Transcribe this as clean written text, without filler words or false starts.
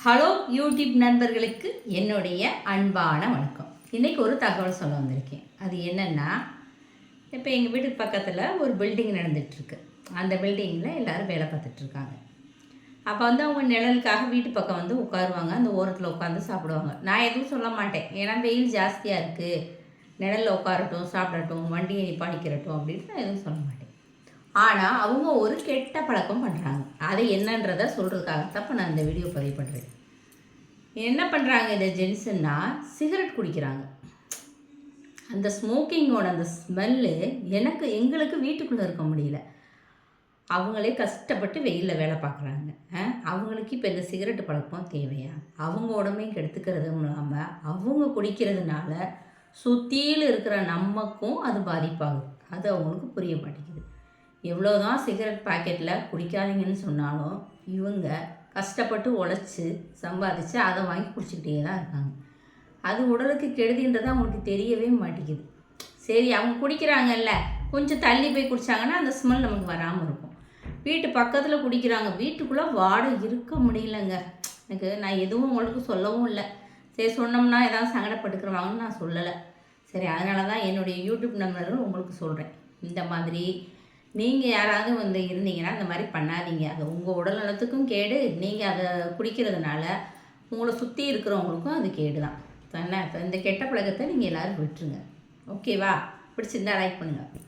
Hello YouTube நண்பர்களுக்கு என்னுடைய அன்பான வணக்கம். இன்றைக்கி ஒரு தகவல் சொல்ல வந்திருக்கேன். அது என்னென்னா, இப்போ எங்கள் வீட்டுக்கு பக்கத்தில் ஒரு பில்டிங் நடந்துகிட்ருக்கு. அந்த பில்டிங்கில் எல்லோரும் வேலை பார்த்துட்ருக்காங்க. அப்போ அவங்க நிழலுக்காக வீட்டு பக்கம் உட்காருவாங்க. அந்த ஓரத்தில் உட்காந்து சாப்பிடுவாங்க. நான் எதுவும் சொல்ல மாட்டேன், ஏன்னா வெயில் ஜாஸ்தியாக இருக்குது, நிழலில் உட்காரட்டும், சாப்பிடட்டும், வண்டியை நிப்பாணிக்கிறட்டும் அப்படின்னு நான் எதுவும் சொல்ல மாட்டேன். ஆனால் அவங்க ஒரு கெட்ட பழக்கம் பண்ணுறாங்க. அதை என்னன்றதை சொல்கிறதுக்காகத்தான் இப்போ நான் இந்த வீடியோ பதிவு பண்ணுறேன். என்ன பண்ணுறாங்க இந்த ஜென்ஸுன்னா, சிகரெட் குடிக்கிறாங்க. அந்த ஸ்மோக்கிங்கோட அந்த ஸ்மெல்லு எங்களுக்கு வீட்டுக்குள்ளே இருக்க முடியல. அவங்களே கஷ்டப்பட்டு வெயிலில் வேலை பார்க்குறாங்க. அவங்களுக்கு இப்போ இந்த சிகரெட்டு பழக்கம் தேவையா? அவங்க உடம்பையும் கெடுத்துக்கிறதும் இல்லாமல் அவங்க குடிக்கிறதுனால சுற்றியில் இருக்கிற நமக்கும் அது பாதிப்பாகுது. அது அவங்களுக்கு புரிய மாட்டேங்குது. எவ்வளோ தான் சிகரெட் பாக்கெட்டில் குடிக்காதீங்கன்னு சொன்னாலும் இவங்க கஷ்டப்பட்டு உழைச்சி சம்பாதிச்சு அதை வாங்கி குடிச்சிக்கிட்டே தான் இருக்காங்க. அது உடலுக்கு கெடுதின்றது அவங்களுக்கு தெரியவே மாட்டேங்குது. சரி, அவங்க குடிக்கிறாங்கல்ல, கொஞ்சம் தள்ளி போய் குடித்தாங்கன்னா அந்த ஸ்மெல் நமக்கு வராமல் இருக்கும். வீட்டு பக்கத்தில் குடிக்கிறாங்க, வீட்டுக்குள்ளே வாடை இருக்க முடியலங்க. நான் எதுவும் உங்களுக்கு சொல்லவும் இல்லை. சரி, சொன்னோம்னா ஏதாவது சங்கடப்பட்டுக்கிறவாங்கன்னு நான் சொல்லலை. சரி, அதனால தான் என்னுடைய யூடியூப் நம்பர்கள் உங்களுக்கு சொல்கிறேன். இந்த மாதிரி நீங்கள் யாராவது இருந்தீங்கன்னா இந்த மாதிரி பண்ணாதீங்க. அது உங்கள் உடல் நலத்துக்கும் கேடு. நீங்கள் அதை குடிக்கிறதுனால உங்களை சுற்றி இருக்கிறவங்களுக்கும் அது கேடு தான். இப்போ இந்த கெட்ட பழக்கத்தை நீங்கள் எல்லோரும் விட்டுருங்க. ஓகேவா? பிடிச்சிருந்தா லைக் பண்ணுங்கள்.